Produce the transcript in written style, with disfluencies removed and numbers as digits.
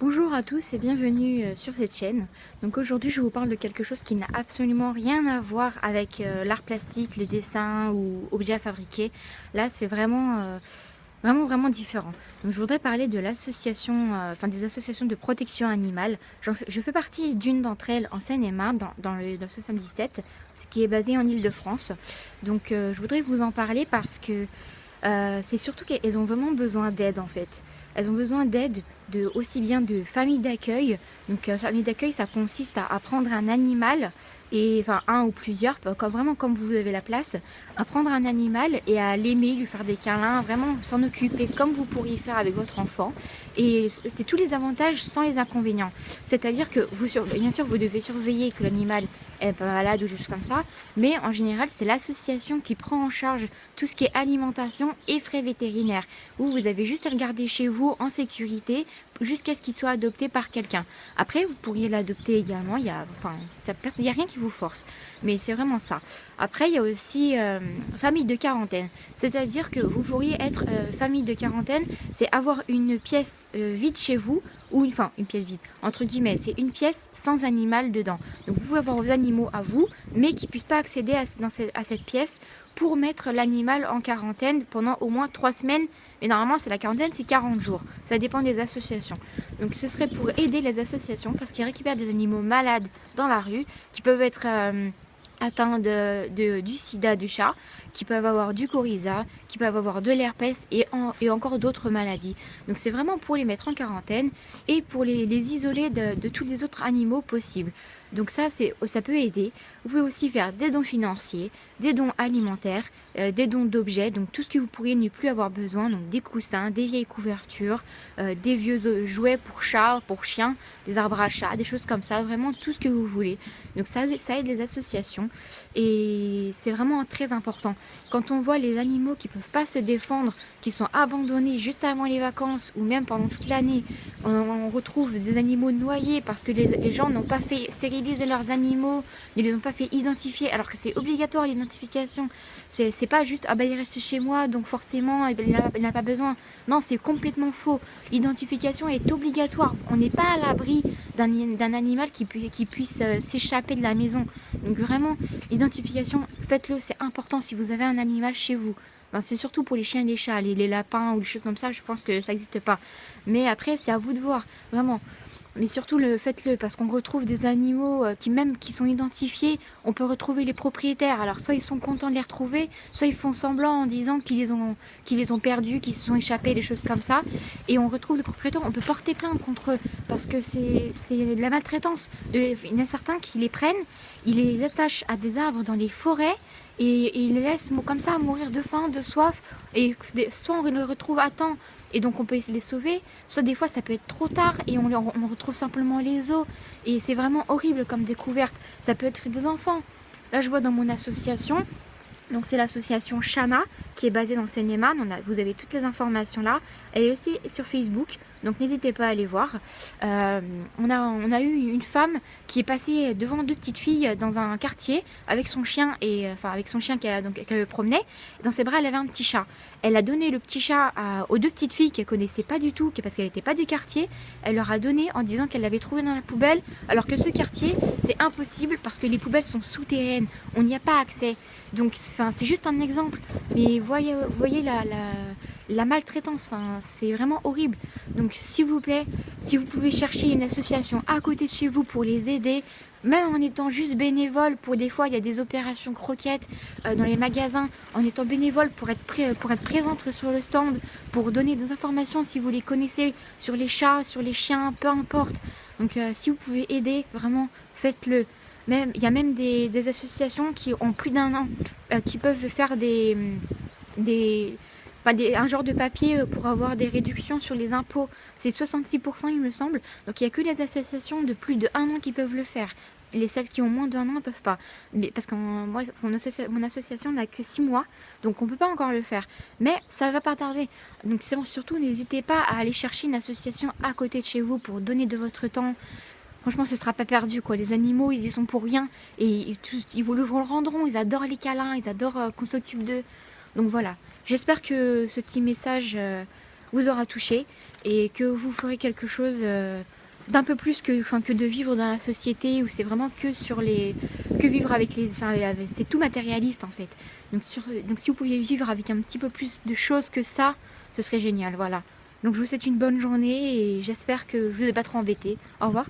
Bonjour à tous et bienvenue sur cette chaîne. Donc aujourd'hui je vous parle de quelque chose qui n'a absolument rien à voir avec l'art plastique, le dessin ou objets à fabriquer. Là c'est vraiment différent. Donc je voudrais parler de l'association, des associations de protection animale. Je fais partie d'une d'entre elles en Seine-et-Marne, dans le 77, ce qui est basé en Île-de-France. Donc je voudrais vous en parler parce que c'est surtout qu'elles ont vraiment besoin d'aide en fait. Elles ont besoin d'aide aussi bien de familles d'accueil. Donc famille d'accueil, ça consiste à prendre un animal, et enfin un ou plusieurs, vraiment comme vous avez la place, à prendre un animal et à l'aimer, lui faire des câlins, vraiment s'en occuper comme vous pourriez faire avec votre enfant. Et c'est tous les avantages sans les inconvénients. C'est-à-dire que bien sûr vous devez surveiller que l'animal est pas malade ou juste comme ça, mais en général c'est l'association qui prend en charge tout ce qui est alimentation et frais vétérinaires. Vous avez juste à le garder chez vous en sécurité jusqu'à ce qu'il soit adopté par quelqu'un. Après, vous pourriez l'adopter également, il n'y a rien qui vous force, mais c'est vraiment ça. Après, il y a aussi famille de quarantaine, c'est-à-dire que vous pourriez être famille de quarantaine, c'est avoir une pièce vide chez vous, ou une pièce vide, entre guillemets, c'est une pièce sans animal dedans. Donc vous pouvez avoir vos animaux à vous, mais qui ne puissent pas accéder à cette pièce pour mettre l'animal en quarantaine pendant au moins 3 semaines. Mais normalement, c'est la quarantaine, c'est 40 jours. Ça dépend des associations. Donc ce serait pour aider les associations parce qu'ils récupèrent des animaux malades dans la rue qui peuvent être atteints du sida du chat, qui peuvent avoir du coryza, qui peuvent avoir de l'herpès et encore d'autres maladies. Donc c'est vraiment pour les mettre en quarantaine et pour les isoler de tous les autres animaux possibles. Donc ça peut aider. Vous pouvez aussi faire des dons financiers, des dons alimentaires, des dons d'objets, donc tout ce que vous pourriez ne plus avoir besoin, donc des coussins, des vieilles couvertures, des vieux jouets pour chats, pour chiens, des arbres à chat, des choses comme ça, vraiment tout ce que vous voulez. Donc ça aide les associations et c'est vraiment très important. Quand on voit les animaux qui ne peuvent pas se défendre, qui sont abandonnés juste avant les vacances ou même pendant toute l'année, on retrouve des animaux noyés parce que les gens n'ont pas fait stériliser leurs animaux, ne les ont pas fait identifier, alors que c'est obligatoire l'identification. C'est pas juste ah bah il reste chez moi donc forcément il n'a pas besoin. Non, c'est complètement faux. L'identification est obligatoire. On n'est pas à l'abri d'un animal qui puisse s'échapper de la maison. Donc vraiment, l'identification, faites-le, c'est important si vous avez un animal chez vous. Ben, c'est surtout pour les chiens et les chats, les lapins ou les choses comme ça, je pense que ça n'existe pas. Mais après, c'est à vous de voir, vraiment. Mais surtout, faites-le, parce qu'on retrouve des animaux qui sont identifiés, on peut retrouver les propriétaires. Alors, soit ils sont contents de les retrouver, soit ils font semblant en disant qu'ils les ont perdus, qu'ils se sont échappés, des choses comme ça. Et on retrouve les propriétaires, on peut porter plainte contre eux, parce que c'est de la maltraitance. Il y en a certains qui les prennent, ils les attachent à des arbres dans les forêts, et ils les laissent comme ça mourir de faim, de soif, et soit on les retrouve à temps, et donc on peut essayer de les sauver, soit des fois ça peut être trop tard et on retrouve simplement les os, et c'est vraiment horrible comme découverte. Ça peut être des enfants. Là je vois dans mon association, donc c'est l'association Shana qui est basée dans le Seine-et-Marne. Vous avez toutes les informations là. Elle est aussi sur Facebook, donc n'hésitez pas à aller voir. On a eu une femme qui est passée devant 2 petites filles dans un quartier avec son chien avec son chien qu'elle promenait. Dans ses bras, elle avait un petit chat. Elle a donné le petit chat aux 2 petites filles qu'elle connaissait pas du tout, parce qu'elle n'était pas du quartier. Elle leur a donné en disant qu'elle l'avait trouvé dans la poubelle, alors que ce quartier, c'est impossible parce que les poubelles sont souterraines. On n'y a pas accès. Donc, c'est juste un exemple. Mais voyez la maltraitance, c'est vraiment horrible. Donc s'il vous plaît, si vous pouvez chercher une association à côté de chez vous pour les aider, même en étant juste bénévole, pour des fois il y a des opérations croquettes dans les magasins, en étant bénévole pour être présente sur le stand, pour donner des informations si vous les connaissez sur les chats, sur les chiens, peu importe. Donc si vous pouvez aider, vraiment faites-le. Il y a même des associations qui ont plus d'1 an, qui peuvent faire un genre de papier pour avoir des réductions sur les impôts. C'est 66% il me semble. Donc il n'y a que les associations de plus de 1 an qui peuvent le faire. Celles qui ont moins d'1 an ne peuvent pas. Mais parce que mon association n'a que 6 mois, donc on ne peut pas encore le faire. Mais ça va pas tarder. Donc surtout n'hésitez pas à aller chercher une association à côté de chez vous pour donner de votre temps. Franchement, ce sera pas perdu, quoi. Les animaux, ils y sont pour rien. Et ils vous le rendront. Ils adorent les câlins. Ils adorent qu'on s'occupe d'eux. Donc voilà. J'espère que ce petit message vous aura touché. et que vous ferez quelque chose d'un peu plus que de vivre dans la société où c'est vraiment que vivre avec c'est tout matérialiste en fait. Donc si vous pouviez vivre avec un petit peu plus de choses que ça, ce serait génial, voilà. Donc je vous souhaite une bonne journée et j'espère que je ne vous ai pas trop embêté. Au revoir.